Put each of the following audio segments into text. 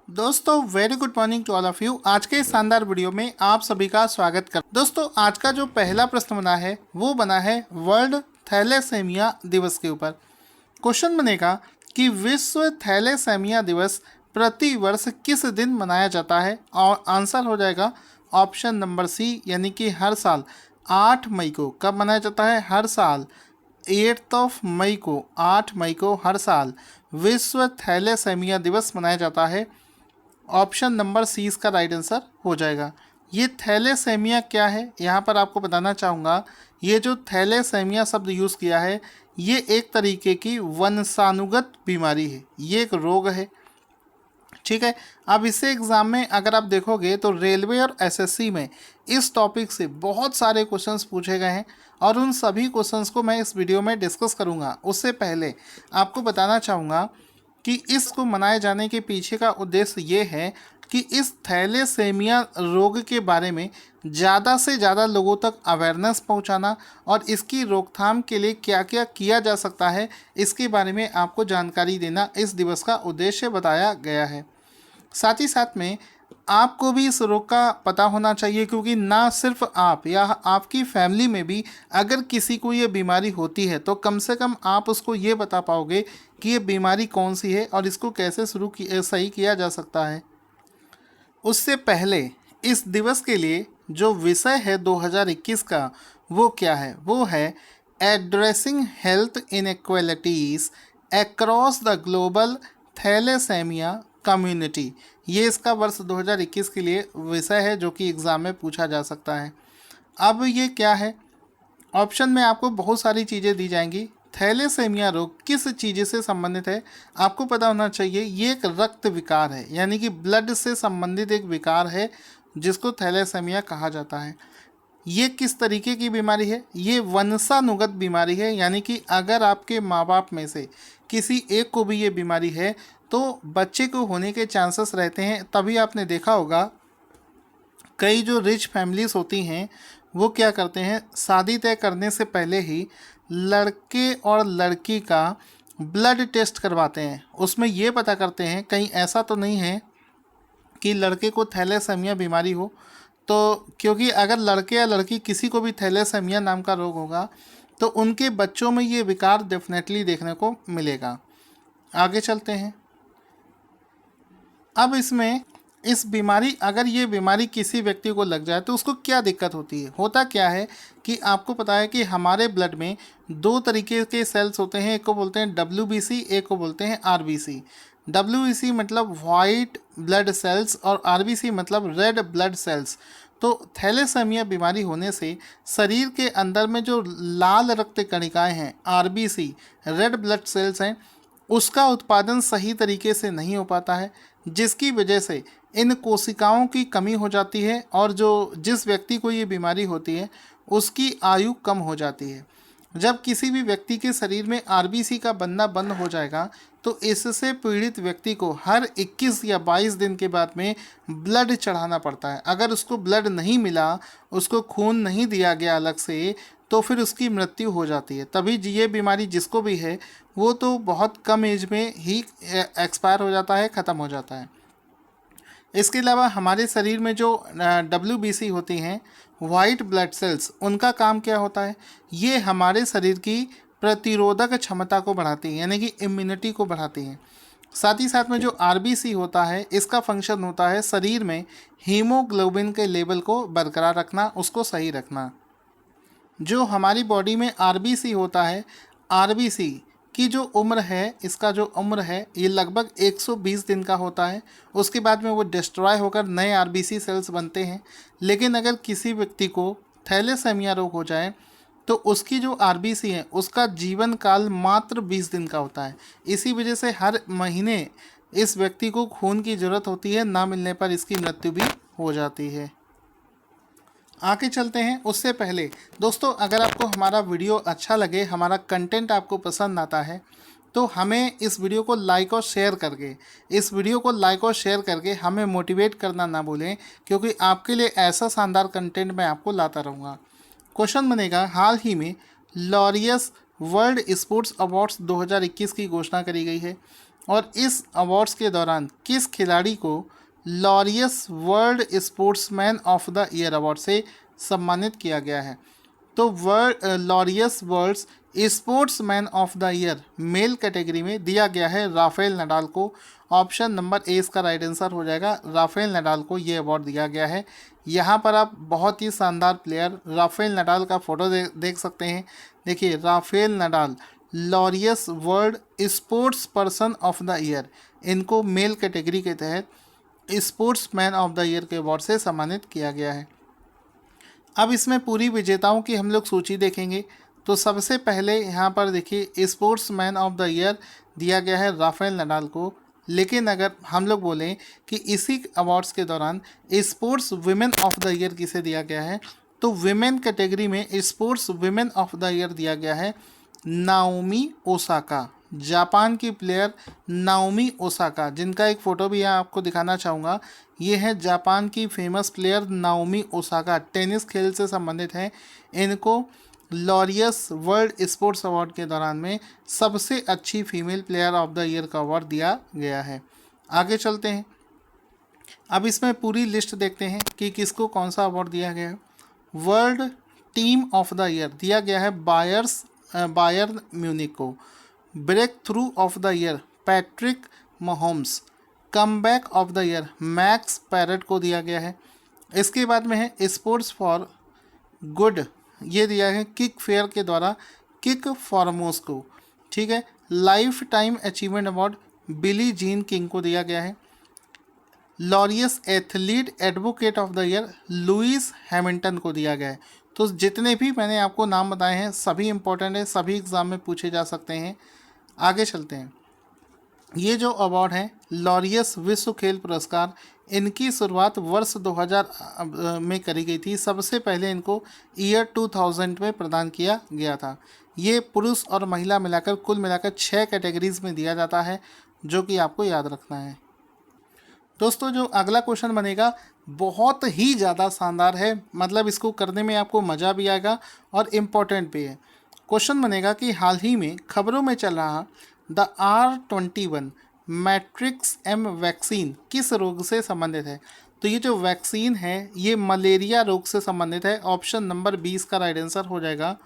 दोस्तों very good morning to all of you. आज के इस शानदार वीडियो में आप सभी का स्वागत कर। दोस्तों आज का जो पहला प्रश्न बना है वो बना है वर्ल्ड थैलेसेमिया दिवस के ऊपर। क्वेश्चन बनेगा कि विश्व थैलेसेमिया दिवस प्रति वर्ष किस दिन मनाया जाता है, और आंसर हो जाएगा ऑप्शन नंबर सी, यानी कि हर साल 8 मई को। कब मनाया जाता है? हर साल 8 मई को, 8 मई को हर साल विश्व थैलेसेमिया दिवस मनाया जाता है। ऑप्शन नंबर सी इसका राइट आंसर हो जाएगा। ये थैलेसेमिया क्या है, यहाँ पर आपको बताना चाहूँगा। ये जो थैलेसेमिया शब्द यूज़ किया है, ये एक तरीके की वंशानुगत बीमारी है, ये एक रोग है। ठीक है, अब इसे एग्ज़ाम में अगर आप देखोगे तो रेलवे और एसएससी में इस टॉपिक से बहुत सारे क्वेश्चंस पूछे गए हैं, और उन सभी क्वेश्चंस को मैं इस वीडियो में डिस्कस करूँगा। उससे पहले आपको बताना चाहूँगा कि इसको मनाए जाने के पीछे का उद्देश्य ये है कि इस थैलेसेमिया रोग के बारे में ज़्यादा से ज़्यादा लोगों तक अवेयरनेस पहुंचाना, और इसकी रोकथाम के लिए क्या क्या किया जा सकता है इसके बारे में आपको जानकारी देना इस दिवस का उद्देश्य बताया गया है। साथ ही साथ में आपको भी इस रोग का पता होना चाहिए, क्योंकि ना सिर्फ आप या आपकी फैमिली में भी अगर किसी को ये बीमारी होती है तो कम से कम आप उसको ये बता पाओगे कि ये बीमारी कौन सी है और इसको कैसे सही किया जा सकता है। उससे पहले इस दिवस के लिए जो विषय है 2021 का वो क्या है? वो है addressing health inequalities across the global thalassemia community. ये इसका वर्ष 2021 के लिए विषय है जो कि एग्ज़ाम में पूछा जा सकता है। अब ये क्या है? ऑप्शन में आपको बहुत सारी चीज़ें दी जाएंगी। थैलेसेमिया रोग किस चीज़ से संबंधित है आपको पता होना चाहिए। ये एक रक्त विकार है, यानी कि ब्लड से संबंधित एक विकार है जिसको थैलेसेमिया कहा जाता है। ये किस तरीके की बीमारी है? ये वंशानुगत बीमारी है, यानी कि अगर आपके माँ बाप में से किसी एक को भी ये बीमारी है तो बच्चे को होने के चांसेस रहते हैं। तभी आपने देखा होगा कई जो रिच फैमिलीज होती हैं वो क्या करते हैं, शादी तय करने से पहले ही लड़के और लड़की का ब्लड टेस्ट करवाते हैं। उसमें ये पता करते हैं कहीं ऐसा तो नहीं है कि लड़के को थैलेसेमिया बीमारी हो। तो क्योंकि अगर लड़के या लड़की किसी को भी थैलेसेमिया नाम का रोग होगा तो उनके बच्चों में ये विकार डेफिनेटली देखने को मिलेगा। आगे चलते हैं। अब इसमें इस बीमारी, अगर ये बीमारी किसी व्यक्ति को लग जाए तो उसको क्या दिक्कत होती है? होता क्या है कि आपको पता है कि हमारे ब्लड में दो तरीके के सेल्स होते हैं, एक को बोलते हैं WBC, एक को बोलते हैं RBC। WBC मतलब वाइट ब्लड सेल्स और RBC मतलब रेड ब्लड सेल्स। तो थैलेसेमिया बीमारी होने से शरीर के अंदर में जो लाल रक्त कणिकाएं हैं, RBC रेड ब्लड सेल्स हैं, उसका उत्पादन सही तरीके से नहीं हो पाता है, जिसकी वजह से इन कोशिकाओं की कमी हो जाती है, और जिस व्यक्ति को ये बीमारी होती है उसकी आयु कम हो जाती है। जब किसी भी व्यक्ति के शरीर में RBC का बनना बंद हो जाएगा तो इससे पीड़ित व्यक्ति को हर 21 या 22 दिन के बाद में ब्लड चढ़ाना पड़ता है। अगर उसको ब्लड नहीं मिला, उसको खून नहीं दिया गया अलग से, तो फिर उसकी मृत्यु हो जाती है। तभी ये बीमारी जिसको भी है वो तो बहुत कम एज में ही एक्सपायर हो जाता है, ख़त्म हो जाता है। इसके अलावा हमारे शरीर में जो WBC होती हैं, वाइट ब्लड सेल्स, उनका काम क्या होता है? ये हमारे शरीर की प्रतिरोधक क्षमता को बढ़ाती है, यानी कि इम्यूनिटी को बढ़ाती हैं। साथ ही साथ में जो RBC होता है, इसका फंक्शन होता है शरीर में हीमोग्लोबिन के लेवल को बरकरार रखना, उसको सही रखना। जो हमारी बॉडी में RBC होता है, RBC की जो उम्र है, इसका जो उम्र है ये लगभग 120 दिन का होता है। उसके बाद में वो डिस्ट्रॉय होकर नए RBC सेल्स बनते हैं। लेकिन अगर किसी व्यक्ति को थैलेसेमिया रोग हो जाए तो उसकी जो RBC है उसका जीवन काल मात्र 20 दिन का होता है। इसी वजह से हर महीने इस व्यक्ति को खून की ज़रूरत होती है, ना मिलने पर इसकी मृत्यु भी हो जाती है। आगे चलते हैं। उससे पहले दोस्तों, अगर आपको हमारा वीडियो अच्छा लगे, हमारा कंटेंट आपको पसंद आता है, तो हमें इस वीडियो को लाइक और शेयर करके हमें मोटिवेट करना ना भूलें, क्योंकि आपके लिए ऐसा शानदार कंटेंट मैं आपको लाता रहूँगा। क्वेश्चन बनेगा, हाल ही में लॉरियस वर्ल्ड स्पोर्ट्स अवार्ड्स 2021 की घोषणा करी गई है। और इस अवार्ड्स के दौरान किस खिलाड़ी को Laureus world sportsman of the year award से सम्मानित किया गया है? तो Laureus world sportsman of the year male category में दिया गया है राफेल नडाल को। ऑप्शन नंबर ए इसका राइट आंसर हो जाएगा। राफेल नडाल को ये अवार्ड दिया गया है। यहाँ पर आप बहुत ही शानदार प्लेयर राफेल नडाल का फोटो देख सकते हैं। देखिए, Rafael Nadal Laureus world sports person of the year, इनको मेल कैटेगरी के तहत स्पोर्ट्समैन ऑफ द ईयर के अवार्ड से सम्मानित किया गया है। अब इसमें पूरी विजेताओं की हम लोग सूची देखेंगे। तो सबसे पहले यहाँ पर देखिए स्पोर्ट्समैन ऑफ द ईयर दिया गया है राफेल नडाल को। लेकिन अगर हम लोग बोलें कि इसी अवार्ड्स के दौरान sports women of the year किसे दिया गया है, तो विमेन कैटेगरी में sports women of the year दिया गया है नाओमी ओसाका, जापान की प्लेयर नाओमी ओसाका, जिनका एक फ़ोटो भी यहाँ आपको दिखाना चाहूँगा। ये है जापान की famous player Naomi Osaka, tennis खेल से संबंधित हैं। इनको लॉरियस वर्ल्ड स्पोर्ट्स अवार्ड के दौरान में सबसे अच्छी female player of the year का अवार्ड दिया गया है। आगे चलते हैं। अब इसमें पूरी लिस्ट देखते हैं कि किसको कौन सा अवार्ड दिया गया है। World team of the year दिया गया है बायर्न म्यूनिक को। Breakthrough of the year Patrick Mahomes. Comeback of the year Max Parrott को दिया गया है। इसके बाद में है स्पोर्ट्स फॉर गुड, ये दिया है किक फेयर के द्वारा किक फॉर्मोस को। ठीक है। Life time achievement award Billie Jean King को दिया गया है। Laureus athlete advocate of the year Lewis Hamilton को दिया गया है। तो जितने भी मैंने आपको नाम बताए हैं सभी इंपॉर्टेंट है, सभी एग्ज़ाम में पूछे जा सकते हैं। आगे चलते हैं। ये जो अवार्ड हैं लॉरियस विश्व खेल पुरस्कार, इनकी शुरुआत वर्ष 2000 में करी गई थी। सबसे पहले इनको ईयर 2000 में प्रदान किया गया था। ये पुरुष और महिला मिलाकर कुल मिलाकर 6 कैटेगरीज में दिया जाता है, जो कि आपको याद रखना है। दोस्तों, जो अगला क्वेश्चन बनेगा बहुत ही ज़्यादा शानदार है, मतलब इसको करने में आपको मज़ा भी आएगा और इम्पोर्टेंट भी है। क्वेश्चन बनेगा कि हाल ही में खबरों में चल रहा the R21 matrix M vaccine किस रोग से संबंधित है? तो ये जो वैक्सीन है ये मलेरिया रोग से संबंधित है। ऑप्शन नंबर 20 का राइट आंसर हो जाएगा।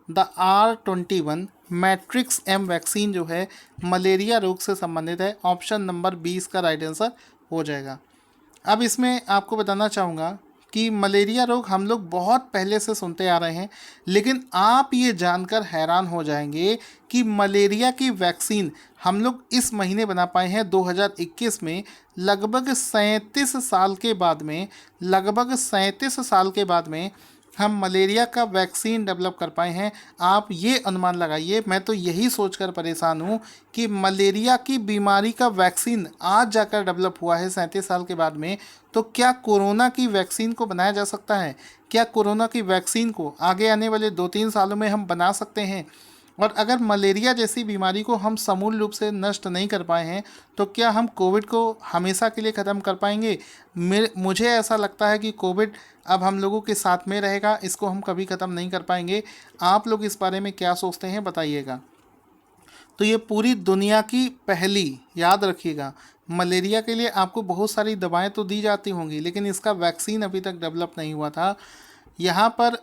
The R21 matrix M vaccine जो है मलेरिया रोग से संबंधित है। ऑप्शन नंबर 20 का राइट आंसर हो जाएगा। अब इसमें आपको बताना चाहूँगा कि मलेरिया रोग हम लोग बहुत पहले से सुनते आ रहे हैं, लेकिन आप ये जानकर हैरान हो जाएंगे कि मलेरिया की वैक्सीन हम लोग इस महीने बना पाए हैं 2021 में। लगभग 37 साल के बाद में हम मलेरिया का वैक्सीन डेवलप कर पाए हैं। आप ये अनुमान लगाइए, मैं तो यही सोचकर परेशान हूँ कि मलेरिया की बीमारी का वैक्सीन आज जाकर डेवलप हुआ है 37 साल के बाद में। तो क्या कोरोना की वैक्सीन को बनाया जा सकता है? क्या कोरोना की वैक्सीन को आगे आने वाले 2-3 सालों में हम बना सकते हैं? और अगर मलेरिया जैसी बीमारी को हम समूल रूप से नष्ट नहीं कर पाए हैं तो क्या हम कोविड को हमेशा के लिए ख़त्म कर पाएंगे? मुझे ऐसा लगता है कि कोविड अब हम लोगों के साथ में रहेगा, इसको हम कभी ख़त्म नहीं कर पाएंगे। आप लोग इस बारे में क्या सोचते हैं बताइएगा। तो ये पूरी दुनिया की पहली, याद रखिएगा, मलेरिया के लिए आपको बहुत सारी दवाएं तो दी जाती होंगी, लेकिन इसका वैक्सीन अभी तक डेवलप नहीं हुआ था। यहाँ पर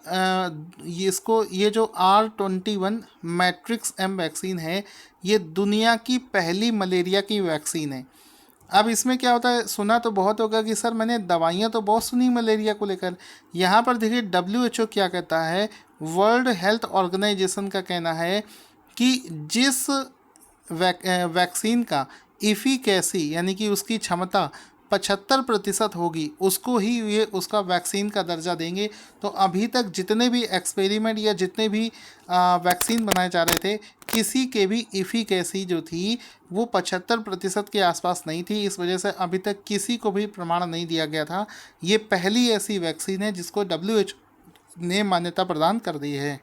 ये जो R21 मैट्रिक्स एम वैक्सीन है, ये दुनिया की पहली मलेरिया की वैक्सीन है। अब इसमें क्या होता है, सुना तो बहुत होगा कि सर मैंने दवाइयाँ तो बहुत सुनी मलेरिया को लेकर। यहाँ पर देखिए WHO क्या कहता है, वर्ल्ड हेल्थ ऑर्गेनाइजेशन का कहना है कि जिस वैक्सीन का इफिकेसी यानी कि उसकी क्षमता 75% होगी, उसको ही ये उसका वैक्सीन का दर्जा देंगे। तो अभी तक जितने भी एक्सपेरिमेंट या जितने भी वैक्सीन बनाए जा रहे थे, किसी के भी इफिकेसी जो थी वो 75% के आसपास नहीं थी। इस वजह से अभी तक किसी को भी प्रमाण नहीं दिया गया था। ये पहली ऐसी वैक्सीन है जिसको WHO ने मान्यता प्रदान कर दी है।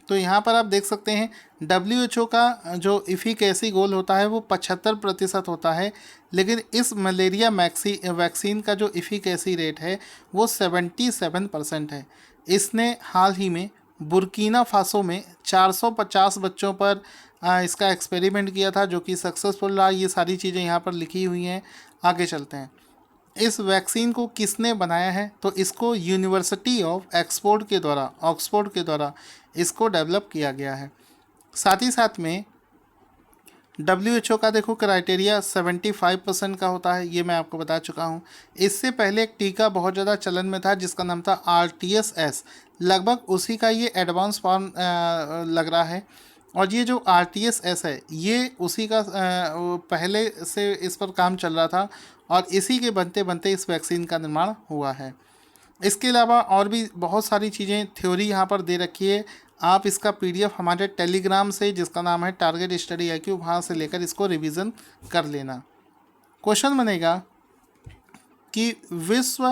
तो यहाँ पर आप देख सकते हैं WHO का जो इफिकेसी गोल होता है वो 75% होता है, लेकिन इस मलेरिया वैक्सीन का जो इफिकेसी रेट है वो 77% है। इसने हाल ही में बुर्किना फासो में 450 बच्चों पर इसका एक्सपेरिमेंट किया था, जो कि सक्सेसफुल रहा। ये सारी चीज़ें यहाँ पर लिखी हुई हैं। आगे चलते हैं। इस वैक्सीन को किसने बनाया है? तो इसको यूनिवर्सिटी ऑफ ऑक्सफोर्ड के द्वारा इसको डेवलप किया गया है। साथ ही साथ में WHO का देखो क्राइटेरिया 75% का होता है, ये मैं आपको बता चुका हूँ। इससे पहले एक टीका बहुत ज़्यादा चलन में था जिसका नाम था RTS-S, लगभग उसी का ये एडवांस फॉर्म लग रहा है। और ये जो RTS-S है ये उसी का पहले से इस पर काम चल रहा था और इसी के बनते बनते इस वैक्सीन का निर्माण हुआ है। इसके अलावा और भी बहुत सारी चीज़ें थ्योरी यहाँ पर दे रखी है। आप इसका PDF हमारे टेलीग्राम से, जिसका नाम है टारगेट स्टडी IQ, वहाँ से लेकर इसको रिवीजन कर लेना। क्वेश्चन बनेगा कि विश्व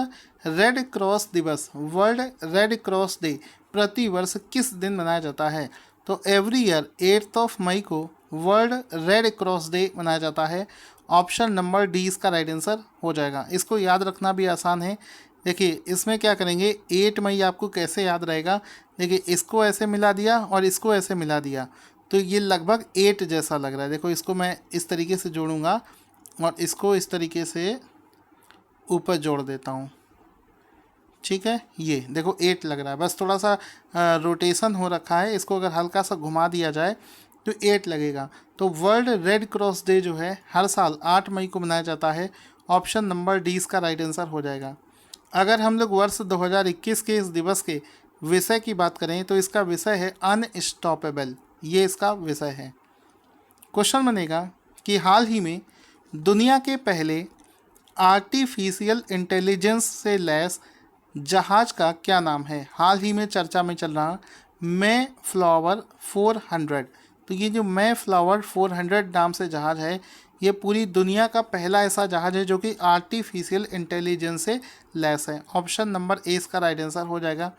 रेड क्रॉस दिवस, वर्ल्ड रेड क्रॉस डे, प्रति वर्ष किस दिन मनाया जाता है? तो एवरी ईयर 8 मई को वर्ल्ड रेड क्रॉस डे मनाया जाता है। ऑप्शन नंबर डी इसका राइट आंसर हो जाएगा। इसको याद रखना भी आसान है। देखिए इसमें क्या करेंगे, 8 मई आपको कैसे याद रहेगा? देखिए इसको ऐसे मिला दिया और इसको ऐसे मिला दिया तो ये लगभग 8 जैसा लग रहा है। देखो इसको मैं इस तरीके से जोड़ूंगा और इसको इस तरीके से ऊपर जोड़ देता हूँ, ठीक है। ये देखो 8 लग रहा है, बस थोड़ा सा रोटेशन हो रखा है। इसको अगर हल्का सा घुमा दिया जाए तो 8 लगेगा। तो वर्ल्ड रेड क्रॉस डे जो है हर साल 8 मई को मनाया जाता है। ऑप्शन नंबर डी इसका राइट आंसर हो जाएगा। अगर हम लोग वर्ष 2021 के इस दिवस के विषय की बात करें तो इसका विषय है अनस्टॉपेबल, ये इसका विषय है। क्वेश्चन बनेगा कि हाल ही में दुनिया के पहले आर्टिफिशियल इंटेलिजेंस से लैस जहाज का क्या नाम है? हाल ही में चर्चा में चल रहा मे फ्लावर 400। तो ये जो मे फ्लावर 400 नाम से जहाज है, ये पूरी दुनिया का पहला ऐसा जहाज है जो कि आर्टिफिशियल इंटेलिजेंस से लैस है। ऑप्शन नंबर ए इसका राइट आंसर हो जाएगा।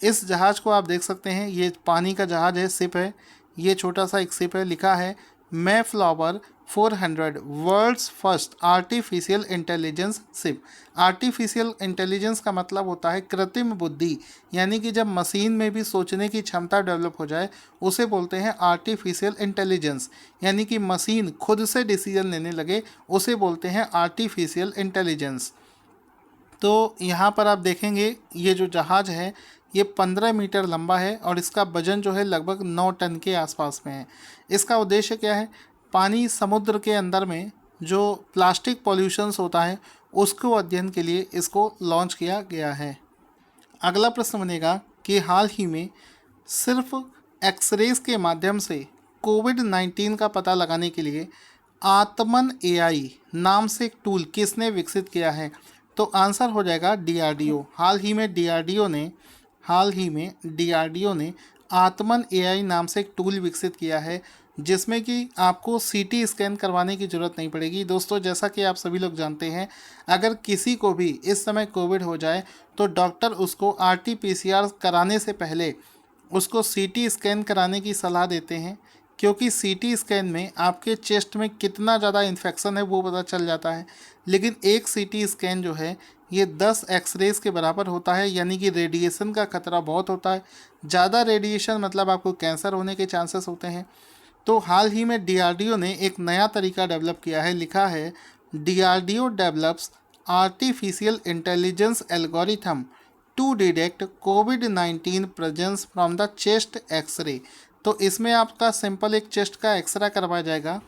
इस जहाज़ को आप देख सकते हैं, ये पानी का जहाज है, शिप है। ये छोटा सा एक शिप है, लिखा है Mayflower 400 world's first artificial intelligence ship. Artificial intelligence का मतलब होता है कृत्रिम बुद्धि, यानी कि जब मशीन में भी सोचने की क्षमता डेवलप हो जाए उसे बोलते हैं आर्टिफिशियल इंटेलिजेंस। यानी कि मशीन खुद से डिसीजन लेने लगे उसे बोलते हैं आर्टिफिशियल इंटेलिजेंस। तो यहाँ पर आप देखेंगे ये जो जहाज़ है ये 15 मीटर लंबा है और इसका वजन जो है लगभग 9 टन के आसपास में है। इसका उद्देश्य क्या है? पानी समुद्र के अंदर में जो प्लास्टिक पॉल्यूशंस होता है उसको अध्ययन के लिए इसको लॉन्च किया गया है। अगला प्रश्न बनेगा कि हाल ही में सिर्फ एक्सरेज के माध्यम से कोविड-19 का पता लगाने के लिए आत्मन AI नाम से एक टूल किसने विकसित किया है? तो आंसर हो जाएगा DRDO। हाल ही में DRDO ने आत्मन AI नाम से एक टूल विकसित किया है जिसमें कि आपको CT स्कैन करवाने की ज़रूरत नहीं पड़ेगी। दोस्तों जैसा कि आप सभी लोग जानते हैं, अगर किसी को भी इस समय कोविड हो जाए तो डॉक्टर उसको RT-PCR कराने से पहले उसको CT स्कैन कराने की सलाह देते हैं, क्योंकि CT स्कैन में आपके चेस्ट में कितना ज़्यादा इन्फेक्शन है वो पता चल जाता है। लेकिन एक CT स्कैन जो है ये 10 एक्सरेज के बराबर होता है, यानी कि रेडिएशन का खतरा बहुत होता है। ज़्यादा रेडिएशन मतलब आपको कैंसर होने के चांसेस होते हैं। तो हाल ही में DRDO ने एक नया तरीका डेवलप किया है, लिखा है DRDO develops artificial intelligence algorithm to detect कोविड-19 presence from the chest X ray. तो इसमें आपका सिंपल एक चेस्ट का एक्सरे करवाया जाएगा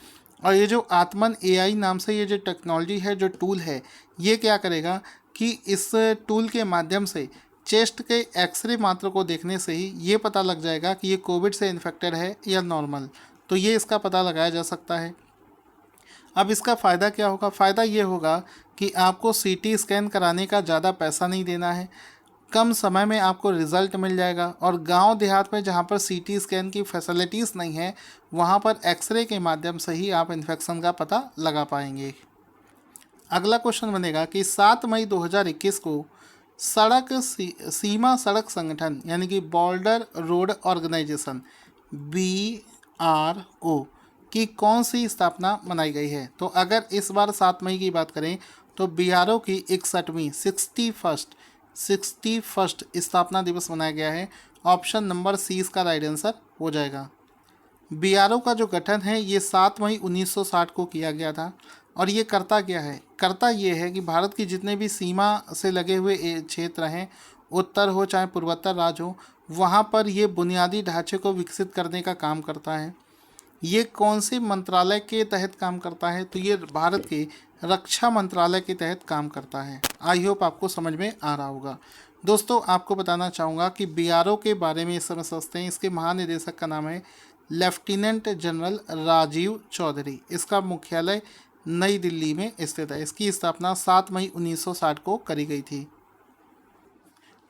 और ये जो आत्मन AI नाम से ये जो टेक्नोलॉजी है, जो टूल है, ये क्या करेगा कि इस टूल के माध्यम से चेस्ट के एक्सरे मात्र को देखने से ही ये पता लग जाएगा कि ये कोविड से इन्फेक्टेड है या नॉर्मल। तो ये इसका पता लगाया जा सकता है। अब इसका फ़ायदा क्या होगा? फ़ायदा ये होगा कि आपको CT स्कैन कराने का ज़्यादा पैसा नहीं देना है, कम समय में आपको रिज़ल्ट मिल जाएगा। और गांव देहात में जहां पर CT स्कैन की फैसिलिटीज़ नहीं है वहां पर एक्सरे के माध्यम से ही आप इन्फेक्शन का पता लगा पाएंगे। अगला क्वेश्चन बनेगा कि 7 मई 2021 को सीमा सड़क संगठन यानी कि बॉर्डर रोड ऑर्गेनाइजेशन BRO की कौन सी स्थापना मनाई गई है? तो अगर इस बार 7 मई की बात करें तो BRO की 61वीं 61st स्थापना दिवस मनाया गया है ऑप्शन नंबर सी इसका राइट आंसर हो जाएगा। बीआरओ का जो गठन है ये 7 मई 1960 को किया गया था और ये करता क्या है? करता ये है कि भारत की जितने भी सीमा से लगे हुए क्षेत्र हैं, उत्तर हो चाहे पूर्वोत्तर राज्य हो, वहाँ पर ये बुनियादी ढांचे को विकसित करने का काम करता है। ये कौन से मंत्रालय के तहत काम करता है? तो ये भारत के रक्षा मंत्रालय के तहत काम करता है। आई होप आपको समझ में आ रहा होगा। दोस्तों आपको बताना चाहूँगा कि बीआरओ के बारे में इस समय समझते हैं। इसके महानिदेशक का नाम है लेफ्टिनेंट जनरल राजीव चौधरी। इसका मुख्यालय नई दिल्ली में स्थित है। इसकी स्थापना 7 मई 1960 को करी गई थी।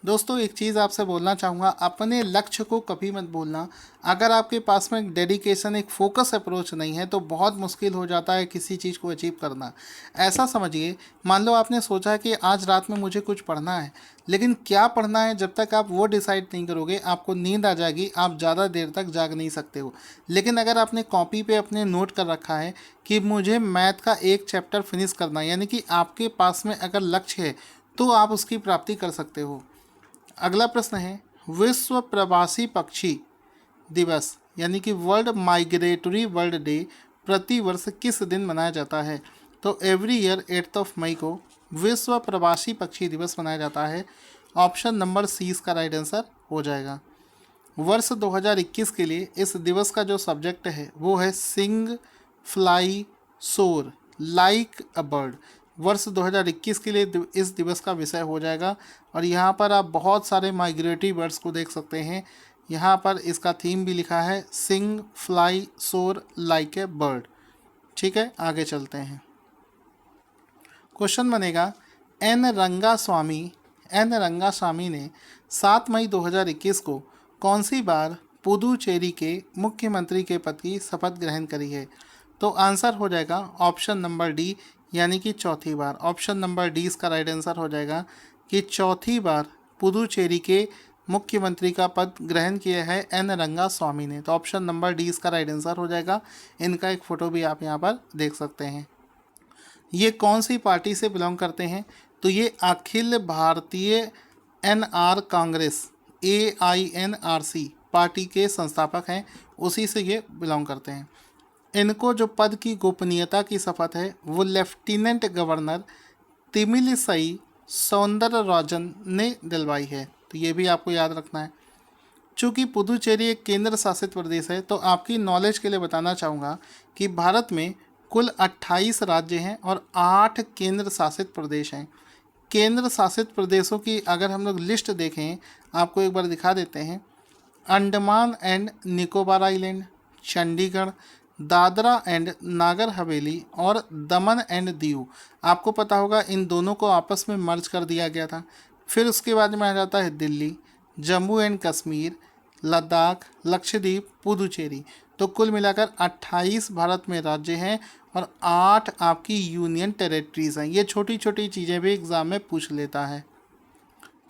दोस्तों एक चीज़ आपसे बोलना चाहूँगा, अपने लक्ष्य को कभी मत भूलना। अगर आपके पास में एक डेडिकेशन, एक फोकस अप्रोच नहीं है तो बहुत मुश्किल हो जाता है किसी चीज़ को अचीव करना। ऐसा समझिए, मान लो आपने सोचा कि आज रात में मुझे कुछ पढ़ना है, लेकिन क्या पढ़ना है जब तक आप वो डिसाइड नहीं करोगे आपको नींद आ जाएगी, आप ज़्यादा देर तक जाग नहीं सकते हो। लेकिन अगर आपने कॉपी पे अपने नोट कर रखा है कि मुझे मैथ का एक चैप्टर फिनिश करना है, यानी कि आपके पास में अगर लक्ष्य है तो आप उसकी प्राप्ति कर सकते हो। अगला प्रश्न है, विश्व प्रवासी पक्षी दिवस यानी कि वर्ल्ड माइग्रेटरी वर्ल्ड डे प्रतिवर्ष किस दिन मनाया जाता है? तो एवरी ईयर 8 मई को विश्व प्रवासी पक्षी दिवस मनाया जाता है। ऑप्शन नंबर सी इसका राइट आंसर हो जाएगा। वर्ष 2021 के लिए इस दिवस का जो सब्जेक्ट है वो है सिंग फ्लाई सोर लाइक अ बर्ड। वर्ष 2021 के लिए इस दिवस का विषय हो जाएगा और यहाँ पर आप बहुत सारे माइग्रेटरी बर्ड्स को देख सकते हैं। यहाँ पर इसका थीम भी लिखा है सिंग फ्लाई सोर लाइक ए बर्ड। ठीक है, आगे चलते हैं। क्वेश्चन बनेगा, एन रंगास्वामी ने 7 मई 2021 को कौन सी बार पुदुचेरी के मुख्यमंत्री के पद की शपथ ग्रहण करी है? तो आंसर हो जाएगा ऑप्शन नंबर डी, यानी कि चौथी बार। ऑप्शन नंबर डी इसका राइट आंसर हो जाएगा कि चौथी बार पुदुचेरी के मुख्यमंत्री का पद ग्रहण किया है एन रंगास्वामी ने। तो ऑप्शन नंबर डी इसका राइट आंसर हो जाएगा। इनका एक फ़ोटो भी आप यहाँ पर देख सकते हैं। ये कौन सी पार्टी से बिलोंग करते हैं? तो ये Akhil Bharatiya NR Congress AINRC party के संस्थापक हैं, उसी से ये बिलोंग करते हैं। इनको जो पद की गोपनीयता की शपथ है वो लेफ्टिनेंट गवर्नर तिमिलिसई सौंदरराजन ने दिलवाई है। तो ये भी आपको याद रखना है। चूँकि पुदुचेरी एक केंद्र शासित प्रदेश है तो आपकी नॉलेज के लिए बताना चाहूँगा कि भारत में कुल 28 राज्य हैं और 8 केंद्र शासित प्रदेश हैं। केंद्र शासित प्रदेशों की अगर हम लोग लिस्ट देखें, आपको एक बार दिखा देते हैं। Andaman and Nicobar island, Chandigarh, Dadra and Nagar Haveli और दमन एंड दीव। आपको पता होगा इन दोनों को आपस में मर्ज कर दिया गया था। फिर उसके बाद में आ जाता है दिल्ली, जम्मू एंड कश्मीर, लद्दाख, लक्षद्वीप, पुदुचेरी। तो कुल मिलाकर 28 भारत में राज्य हैं और 8 आपकी यूनियन टेरिटरीज़ हैं। ये छोटी छोटी चीज़ें भी एग्ज़ाम में पूछ लेता है।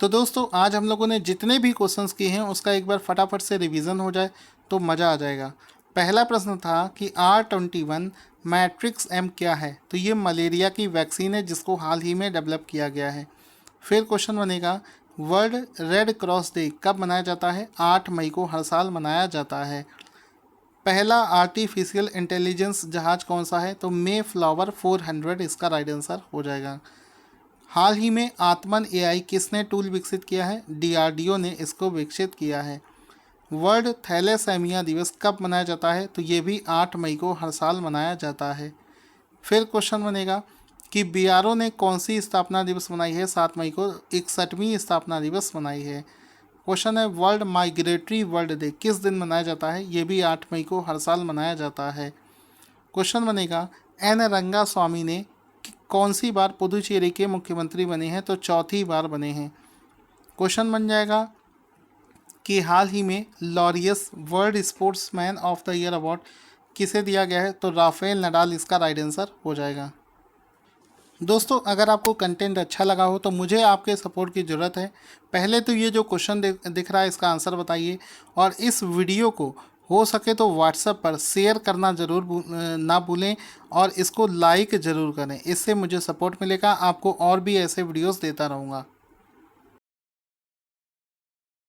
तो दोस्तों आज हम लोगों ने जितने भी क्वेश्चंस किए हैं उसका एक बार फटाफट से रिवीजन हो जाए तो मज़ा आ जाएगा। पहला प्रश्न था कि R21 मैट्रिक्स M क्या है? तो ये मलेरिया की वैक्सीन है जिसको हाल ही में डेवलप किया गया है। फिर क्वेश्चन बनेगा, वर्ल्ड रेड क्रॉस डे कब मनाया जाता है? 8 मई को हर साल मनाया जाता है। पहला आर्टिफिशियल इंटेलिजेंस जहाज कौन सा है? तो मे फ्लावर 400 इसका राइट आंसर हो जाएगा। हाल ही में आत्मन AI किसने टूल विकसित किया है? DRDO ने इसको विकसित किया है। वर्ल्ड थैलेसेमिया दिवस कब मनाया जाता है? तो ये भी 8 मई को हर साल मनाया जाता है। फिर क्वेश्चन बनेगा कि BRO ने कौन सी स्थापना दिवस मनाई है? 7 मई को 61वीं स्थापना दिवस मनाई है। क्वेश्चन है, वर्ल्ड माइग्रेटरी वर्ल्ड डे किस दिन मनाया जाता है? ये भी 8 मई को हर साल मनाया जाता है। क्वेश्चन बनेगा, एन रंगास्वामी ने कौन सी बार पुदुचेरी के मुख्यमंत्री बने हैं? तो चौथी बार बने हैं। क्वेश्चन बन जाएगा कि हाल ही में Laureus world sportsman of the year award किसे दिया गया है? तो राफेल नडाल इसका राइट आंसर हो जाएगा। दोस्तों अगर आपको कंटेंट अच्छा लगा हो तो मुझे आपके सपोर्ट की ज़रूरत है। पहले तो ये जो क्वेश्चन दिख रहा है इसका आंसर बताइए और इस वीडियो को हो सके तो व्हाट्सएप पर शेयर करना ज़रूर ना भूलें और इसको लाइक ज़रूर करें। इससे मुझे सपोर्ट मिलेगा, आपको और भी ऐसे वीडियोस देता रहूँगा।